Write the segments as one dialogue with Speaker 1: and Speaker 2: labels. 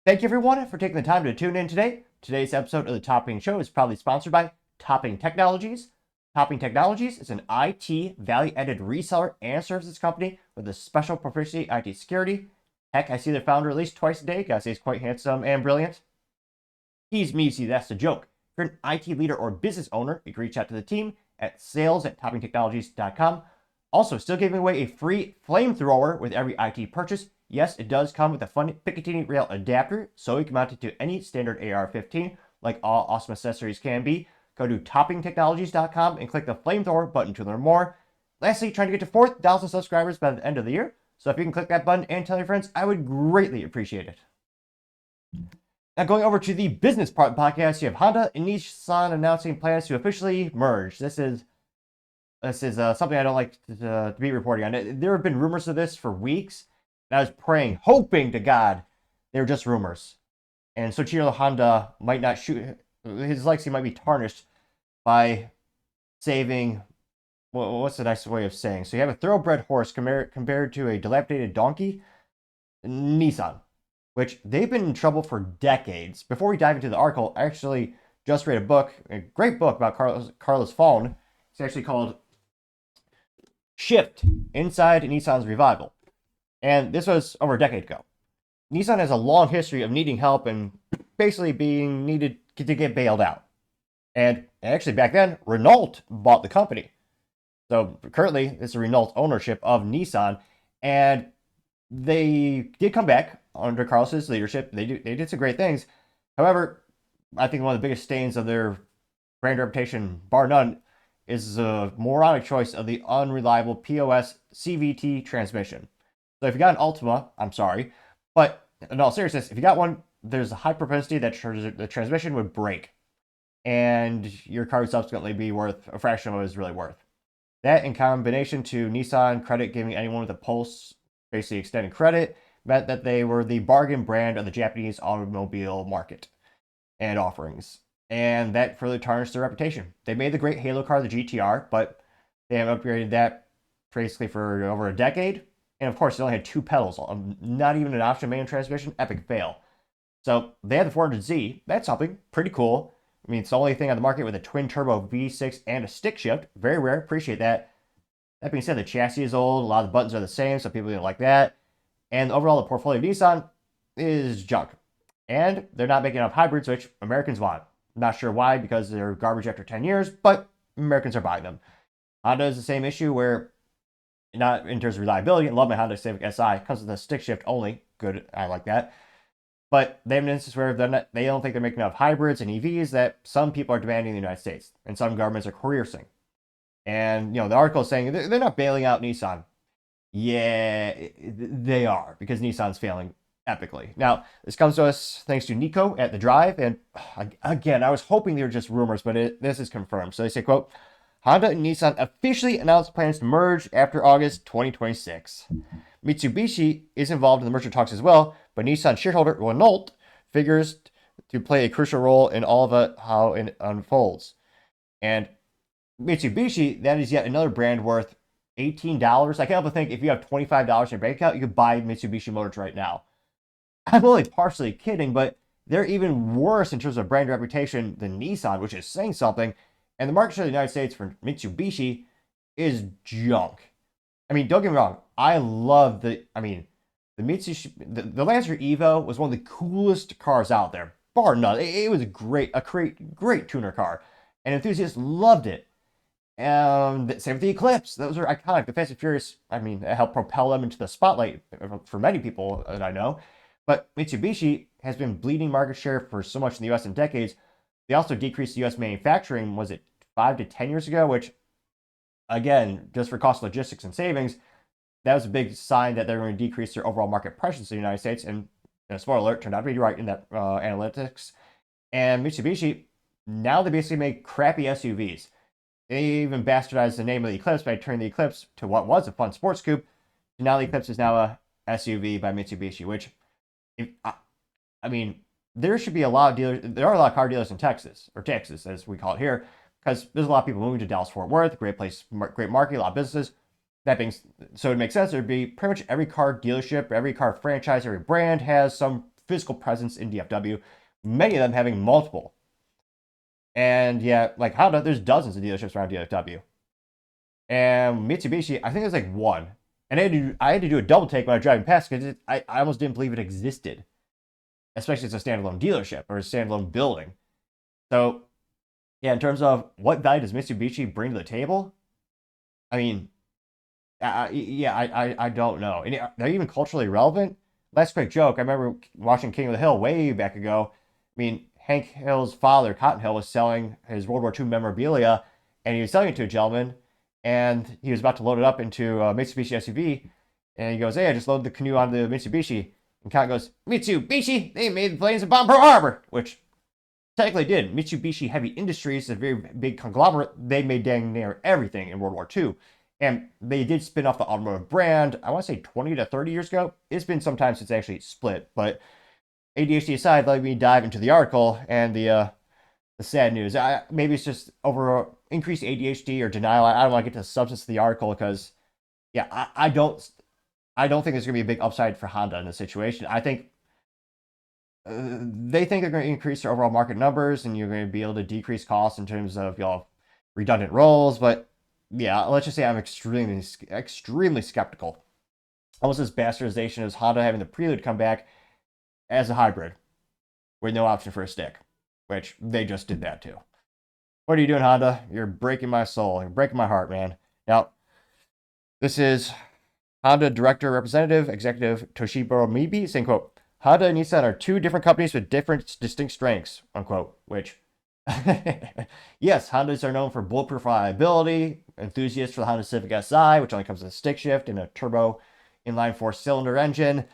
Speaker 1: Thank you everyone for taking the time to tune in today. Today's episode of the Topping Show is proudly sponsored by Topping Technologies. Topping Technologies is an IT value-added reseller and services company with a special proficiency in IT security. Heck, I see their founder at least twice a day. Gotta say he's quite handsome and brilliant. He's me, see, that's the joke. If you're an IT leader or business owner, you can reach out to the team at sales@toppingtechnologies.com. Also, still giving away a free flamethrower with every IT purchase. Yes, it does come with a fun Picatinny rail adapter, so you can mount it to any standard AR-15, like all awesome accessories can be. Go to toppingtechnologies.com and click the flamethrower button to learn more. Lastly, trying to get to 4,000 subscribers by the end of the year, so if you can click that button and tell your friends, I would greatly appreciate it. Now, going over to the business part of the podcast, you have Honda and Nissan announcing plans to officially merge. This is something I don't like to be reporting on. There have been rumors of this for weeks, and I was praying, hoping to God they were just rumors. And Soichiro Honda might not shoot, his legacy might be tarnished by saving, well, what's the nice way of saying? So you have a thoroughbred horse compared to a dilapidated donkey, Nissan, which they've been in trouble for decades. Before we dive into the article, I actually just read a great book about Carlos Fawn. It's actually called Shift, Inside Nissan's Revival. And this was over a decade ago. Nissan has a long history of needing help and basically being needed to get bailed out. And actually back then, Renault bought the company. So currently, it's a Renault ownership of Nissan. And they did come back under Carlos's leadership. They did some great things. However, I think one of the biggest stains of their brand reputation, bar none, is the moronic choice of the unreliable POS CVT transmission. So if you got an Altima, I'm sorry, but in all seriousness, if you got one, there's a high propensity that the transmission would break, and your car would subsequently be worth a fraction of what it was really worth. That, in combination to Nissan credit giving anyone with a pulse basically extended credit, meant that they were the bargain brand of the Japanese automobile market and offerings. And that further tarnished their reputation. They made the great Halo car, the GTR, but they have upgraded that basically for over a decade. And of course, they only had two pedals, not even an option manual transmission, epic fail. So they had the 400Z, that's something pretty cool. I mean, it's the only thing on the market with a twin turbo V6 and a stick shift, very rare, appreciate that. That being said, the chassis is old, a lot of the buttons are the same, so people don't like that. And overall, the portfolio of Nissan is junk. And they're not making enough hybrids, which Americans want. Not sure why, because they're garbage after 10 years, but Americans are buying them. Honda is the same issue where, not in terms of reliability, I love my Honda Civic Si, comes with a stick shift only. Good, I like that. But they have an instance where they don't think they're making enough hybrids and EVs that some people are demanding in the United States, and some governments are coercing. And, the article is saying they're not bailing out Nissan. Yeah, they are, because Nissan's failing epically. Now, this comes to us thanks to Nico at The Drive, and again, I was hoping they were just rumors, but this is confirmed. So they say, quote, Honda and Nissan officially announced plans to merge after August 2026. Mitsubishi is involved in the merger talks as well, but Nissan shareholder Renault figures to play a crucial role in all of it, how it unfolds. And Mitsubishi, that is yet another brand worth $18. I can't help but think if you have $25 in your bank account, you could buy Mitsubishi Motors right now. I'm only partially kidding, but they're even worse in terms of brand reputation than Nissan, which is saying something. And the market share of the United States for Mitsubishi is junk. I mean, don't get me wrong. I love the Mitsubishi, the Lancer Evo was one of the coolest cars out there, bar none. It was a great tuner car, and enthusiasts loved it. Same with the Eclipse. Those are iconic. The Fast and Furious, it helped propel them into the spotlight for many people that I know. But Mitsubishi has been bleeding market share for so much in the U.S. in decades. They also decreased U.S. manufacturing, was it 5 to 10 years ago? Which, again, just for cost logistics and savings, that was a big sign that they're going to decrease their overall market presence in the United States. And spoiler alert, turned out to be right in that analytics. And Mitsubishi, now they basically make crappy SUVs. They even bastardized the name of the Eclipse by turning the Eclipse to what was a fun sports coupe. And now the Eclipse is now a SUV by Mitsubishi, which, there should be a lot of dealers. There are a lot of car dealers in Texas, or Texas as we call it here, because there's a lot of people moving to Dallas-Fort Worth, great place, great market, a lot of businesses. So it makes sense. There'd be pretty much every car dealership, every car franchise, every brand has some physical presence in DFW, many of them having multiple. And yeah, like Honda, there's dozens of dealerships around DFW. And Mitsubishi, I think there's like one. And I had to do a double take when I was driving past because I almost didn't believe it existed, especially as a standalone dealership or a standalone building. So, yeah, in terms of what value does Mitsubishi bring to the table, I mean, I don't know. And they're even culturally relevant. Last quick joke, I remember watching King of the Hill way back ago. I mean, Hank Hill's father, Cotton Hill, was selling his World War II memorabilia, and he was selling it to a gentleman, and he was about to load it up into a Mitsubishi SUV, and he goes, "Hey, I just loaded the canoe onto the Mitsubishi." And Cotton goes, "Mitsubishi? They made the planes at bomb Pearl Harbor," which technically did. Mitsubishi Heavy Industries is a very big conglomerate. They made dang near everything in World War II. And they did spin off the automotive brand, I want to say 20 to 30 years ago. It's been some time since it actually split. But ADHD aside, let me dive into the article and the sad news. Maybe it's just over increased ADHD or denial. I don't want to get to the substance of the article because, yeah, I don't think there's going to be a big upside for Honda in this situation. I think they think they're going to increase their overall market numbers and you're going to be able to decrease costs in terms of redundant roles. But yeah, let's just say I'm extremely skeptical. Almost this bastardization is Honda having the Prelude come back as a hybrid with no option for a stick, which they just did that too. What are you doing, Honda? You're breaking my soul. You're breaking my heart, man. Now, this is Honda Director Representative Executive Toshiburo Mibe saying, quote, "Honda and Nissan are two different companies with different distinct strengths," unquote, which yes, Hondas are known for bulletproof reliability, enthusiasts for the Honda Civic Si, which only comes with a stick shift and a turbo inline four-cylinder engine.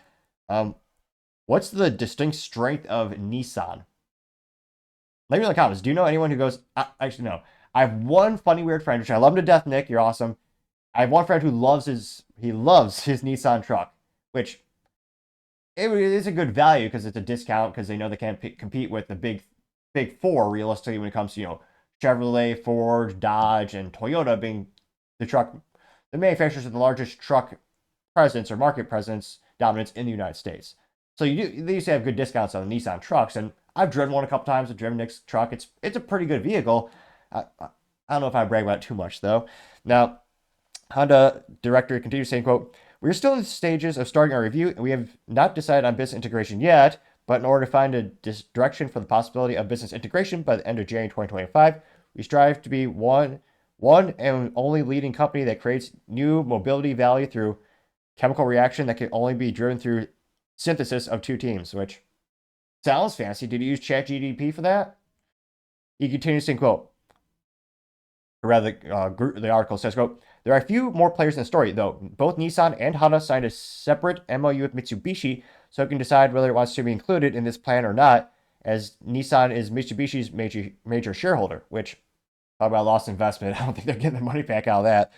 Speaker 1: What's the distinct strength of Nissan? Let me know in the comments. Do you know anyone who goes, actually, no. I have one funny, weird friend, which I love him to death, Nick. You're awesome. I have one friend who loves his Nissan truck, which it is a good value because it's a discount because they know they can't compete with the big four realistically when it comes to Chevrolet, Ford, Dodge, and Toyota being the manufacturers of the largest truck presence or market presence dominance in the United States. So they used to have good discounts on the Nissan trucks, and I've driven one a couple times. I've driven Nick's truck. It's a pretty good vehicle. I don't know if I brag about it too much though. Now, Honda director continues saying, quote, "We're still in the stages of starting our review, and we have not decided on business integration yet. But in order to find a direction for the possibility of business integration by the end of January 2025, we strive to be one and only leading company that creates new mobility value through chemical reaction that can only be driven through synthesis of two teams," which sounds fancy. Did you use ChatGPT for that? He continues saying, quote, or rather, the article says, quote, "There are a few more players in the story, though. Both Nissan and Honda signed a separate MOU with Mitsubishi so it can decide whether it wants to be included in this plan or not, as Nissan is Mitsubishi's major shareholder," which, talk about lost investment. I don't think they're getting their money back out of that.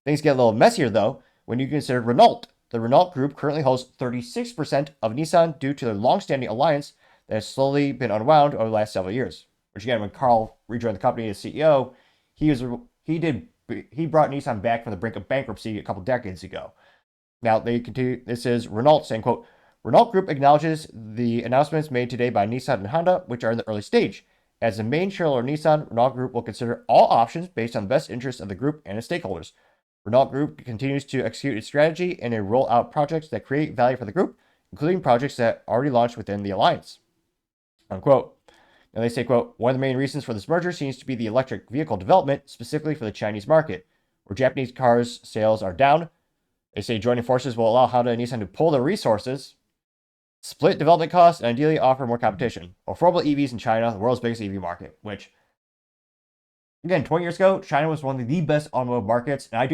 Speaker 1: Things get a little messier, though, when you consider Renault. The Renault Group currently holds 36% of Nissan due to their long-standing alliance that has slowly been unwound over the last several years. Which, again, when Carl rejoined the company as CEO, he brought Nissan back from the brink of bankruptcy a couple decades ago. Now, they continue. This is Renault saying, quote, "Renault Group acknowledges the announcements made today by Nissan and Honda, which are in the early stage. As the main shareholder of Nissan, Renault Group will consider all options based on the best interests of the group and its stakeholders. Renault Group continues to execute its strategy and roll out projects that create value for the group, including projects that already launched within the alliance," unquote. And they say, quote, "One of the main reasons for this merger seems to be the electric vehicle development, specifically for the Chinese market, where Japanese cars sales are down. They say joining forces will allow Honda and Nissan to pool their resources, split development costs, and ideally offer more competition. Affordable EVs in China, the world's biggest EV market," which, again, 20 years ago, China was one of the best automotive markets. And I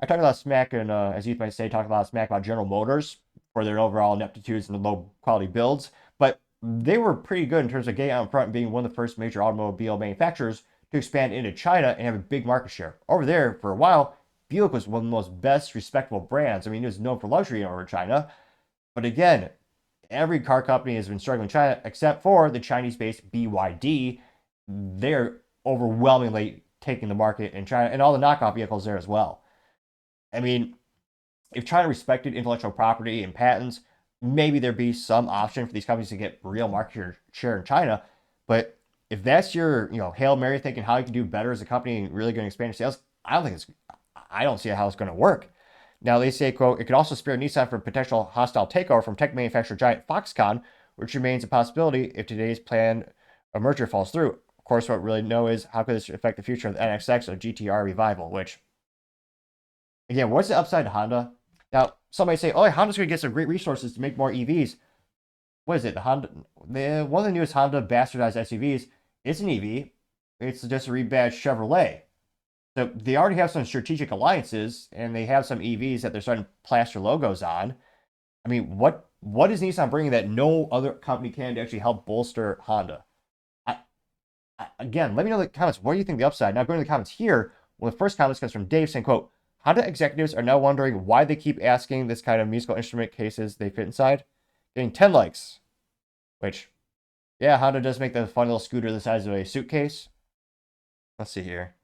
Speaker 1: talk a lot of smack, and as you might say, talk a lot of smack about General Motors for their overall ineptitudes and low quality builds. But they were pretty good in terms of getting out in front and being one of the first major automobile manufacturers to expand into China and have a big market share. Over there, for a while, Buick was one of the most best respectable brands. I mean, it was known for luxury over China. But again, every car company has been struggling in China except for the Chinese-based BYD. They're overwhelmingly taking the market in China and all the knockoff vehicles there as well. I mean, if China respected intellectual property and patents, maybe there'd be some option for these companies to get real market share in China. But if that's your, Hail Mary thinking how you can do better as a company and really going to expand your sales, I don't see how it's going to work. Now they say, quote, it could also spare Nissan from potential hostile takeover from tech manufacturer giant Foxconn, which remains a possibility if today's plan a merger falls through. Of course, what we really know is how could this affect the future of the NXX or GTR revival, which, again, what's the upside to Honda? Now, somebody say, oh, Honda's going to get some great resources to make more EVs. What is it? One of the newest Honda bastardized SUVs is an EV. It's just a rebadged Chevrolet. So they already have some strategic alliances, and they have some EVs that they're starting to plaster logos on. I mean, what is Nissan bringing that no other company can to actually help bolster Honda? Again, let me know in the comments, what do you think the upside? Now, going to the comments here, well, the first comment comes from Dave saying, quote, Honda executives are now wondering why they keep asking this kind of musical instrument cases they fit inside. Getting 10 likes, which, yeah, Honda does make the fun little scooter the size of a suitcase. Let's see here.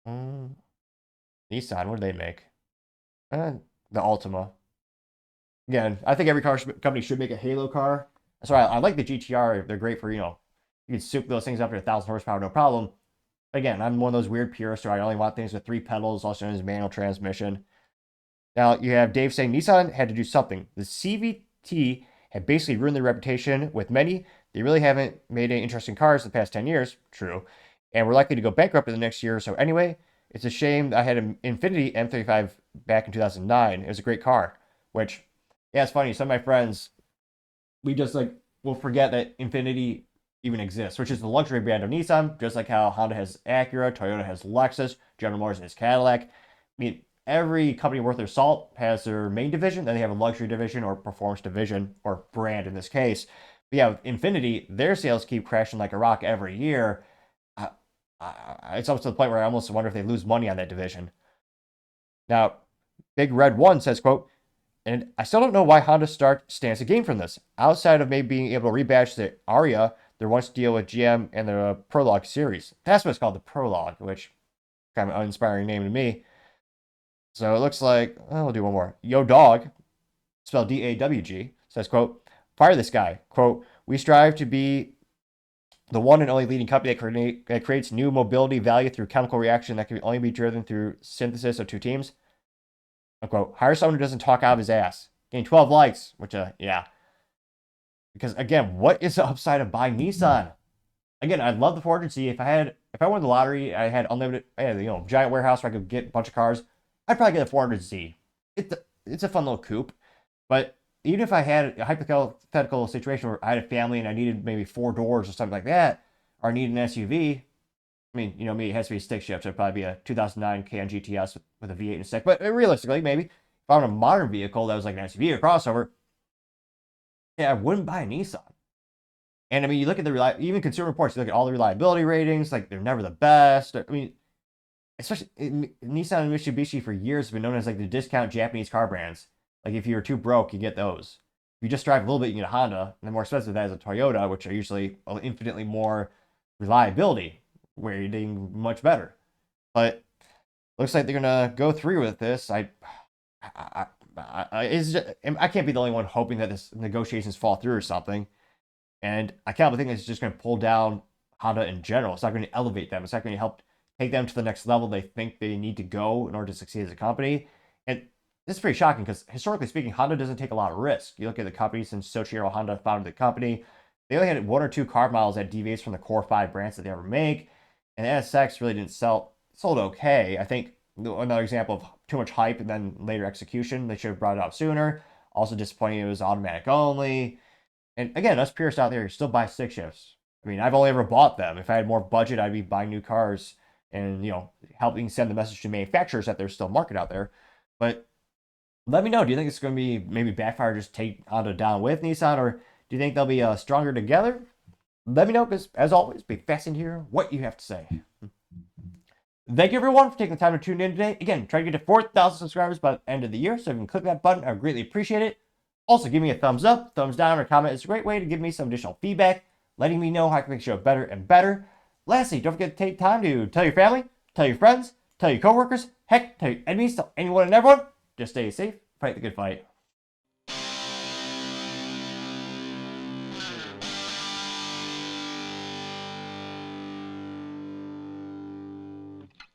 Speaker 1: Nissan, what do they make? The Altima. Again, I think every car company should make a Halo car. That's why I like the GTR. They're great for, you can soup those things up to 1,000 horsepower, no problem. Again, I'm one of those weird purists where I only want things with 3 pedals, also known as manual transmission. Now, you have Dave saying Nissan had to do something. The CVT had basically ruined their reputation with many. They really haven't made any interesting cars the past 10 years. True. And we're likely to go bankrupt in the next year or so anyway. It's a shame I had an Infiniti M35 back in 2009. It was a great car. Which, yeah, it's funny. Some of my friends, we just will forget that Infiniti even exists, which is the luxury brand of Nissan, just like how Honda has Acura, Toyota has Lexus, General Motors has Cadillac. I mean, every company worth their salt has their main division, then they have a luxury division or performance division, or brand in this case. But yeah, with Infiniti, their sales keep crashing like a rock every year. It's up to the point where I almost wonder if they lose money on that division. Now, Big Red One says, quote, and I still don't know why Honda stands to gain from this. Outside of maybe being able to rebadge the Aria, their once deal with GM and the Prologue series. That's what it's called, the Prologue, which kind of an uninspiring name to me. So it looks like, we'll do one more. Yo Dog, spelled D-A-W-G, says, quote, fire this guy. Quote, we strive to be the one and only leading company that creates new mobility value through chemical reaction that can only be driven through synthesis of 2 teams. Unquote. Hire someone who doesn't talk out of his ass. Getting 12 likes, which, yeah. Because, again, what is the upside of buying Nissan? Again, I'd love the 400Z. If I won the lottery, I had unlimited, giant warehouse where I could get a bunch of cars, I'd probably get a 400Z. It's a fun little coupe. But even if I had a hypothetical situation where I had a family and I needed maybe 4 doors or something like that, or I needed an SUV, I mean, me, it has to be a stick shift, so it'd probably be a 2009 Can GTS with a V8 and a stick. But realistically, maybe, if I want a modern vehicle that was like an SUV or crossover, yeah, I wouldn't buy a Nissan. And I mean, you look at even Consumer Reports, you look at all the reliability ratings, like they're never the best. I mean, especially Nissan and Mitsubishi for years have been known as like the discount Japanese car brands. Like if you're too broke, you get those. If you just drive a little bit, you get a Honda. And the more expensive that is a Toyota, which are usually infinitely more reliability, rating much better. But looks like they're gonna go through with this. I can't be the only one hoping that this negotiations fall through or something. And I can't think it's just going to pull down Honda in general. It's not going to elevate them. It's not going to help take them to the next level they think they need to go in order to succeed as a company. And this is pretty shocking because historically speaking, Honda doesn't take a lot of risk. You look at the company since Soichiro Honda founded the company, they only had 1 or 2 car models that deviates from the core 5 brands that they ever make. And the NSX really didn't sold okay. I think another example of too much hype and then later execution. They should have brought it out sooner. Also disappointing it was automatic only. And again, us purists out there still buy stick shifts. I mean, I've only ever bought them. If I had more budget, I'd be buying new cars and, helping send the message to manufacturers that there's still a market out there. But let me know. Do you think it's going to be maybe backfire, just take Honda down with Nissan? Or do you think they'll be stronger together? Let me know because, as always, be fascinated to hear what you have to say. Thank you, everyone, for taking the time to tune in today. Again, try to get to 4,000 subscribers by the end of the year. So if you can click that button, I would greatly appreciate it. Also, give me a thumbs up, thumbs down, or comment. It's a great way to give me some additional feedback, letting me know how I can make the show better and better. Lastly, don't forget to take time to tell your family, tell your friends, tell your coworkers, heck, tell your enemies, tell anyone and everyone. Just stay safe, fight the good fight.